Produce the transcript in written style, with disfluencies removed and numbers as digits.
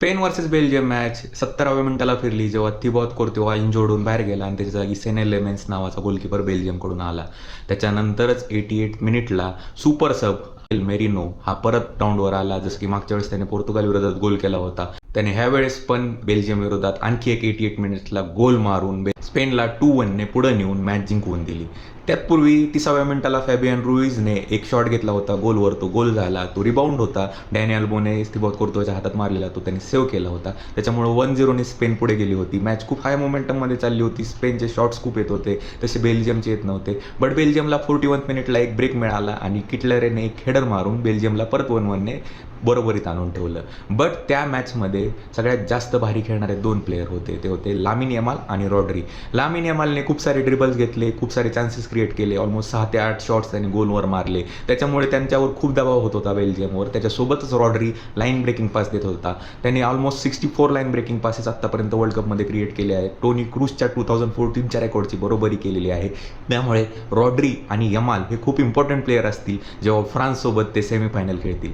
Spain versus Belgium match 70व्या मिनिटाला फिरली जेव्हा थिबॉट कोर्तोआ इंजोर्ड होऊन बाहेर गेला आणि त्याच्या जागी सेने लेमेन्स नावाचा गोलकीपर बेल्जियमकडून आला. त्याच्यानंतरच 88 मिनिटला सुपर सब मेरिनो हा परत ग्राउंडवर आला. जसं की मागच्या वेळेस त्याने पोर्तुगाल विरोधात गोल केला होता, त्याने ह्या वेळेस पण बेल्जियम विरोधात आणखी एक 88 मिनिट्सला गोल मारून स्पेनला 2-1 ने पुढे नेऊन मॅच जिंकवून दिली. त्यातपूर्वी 30व्या मिनिटाला फॅबियन रुईजने एक शॉट घेतला होता गोलवर, तो गोल झाला. तो रिबाउंड होता, डॅनी अल्बोने थिबॉट कोर्तोच्या हातात मारलेला, तो त्यांनी सेव्ह केला होता. त्याच्यामुळे 1-0 ने स्पेन पुढे गेली होती. मॅच खूप हाय मोमेंटममध्ये चालली होती. स्पेनचे शॉट्स खूप येत होते, तसे बेल्जियमचे येत नव्हते. बट बेल्जियमला 41 मिनिटला एक ब्रेक मिळाला आणि किटलरेने एक हेडर मारून बेल्जियमला परत 1-1 ने बरोबरीत आणून ठेवलं. बट त्या मॅचमध्ये सगळ्यात जास्त भारी खेळणारे 2 प्लेयर होते, ते होते लामिन यमाल आणि रॉड्री. लामिन यमालने खूप सारे ड्रिबल्स घेतले, खूप सारे चान्सेस क्रिएट केले, ऑलमोस्ट 6 ते 8 शॉट्स त्यांनी गोलवर मारले. त्याच्यामुळे त्यांच्यावर खूप दबाव होत होता बेल्जियमवर. त्याच्यासोबतच रॉड्री लाईन ब्रेकिंग पास देत होता. त्यांनी ऑलमोस्ट 64 लाईन ब्रेकिंग पासेस आत्तापर्यंत वर्ल्ड कपमध्ये क्रिएट केले आहेत. टोनी क्रूजच्या 2014च्या रेकॉर्डची बरोबरी केलेली आहे. त्यामुळे रॉड्री आणि यमाल हे खूप इम्पॉर्टंट प्लेयर असतील जेव्हा फ्रान्ससोबत ते सेमीफायनल खेळतील.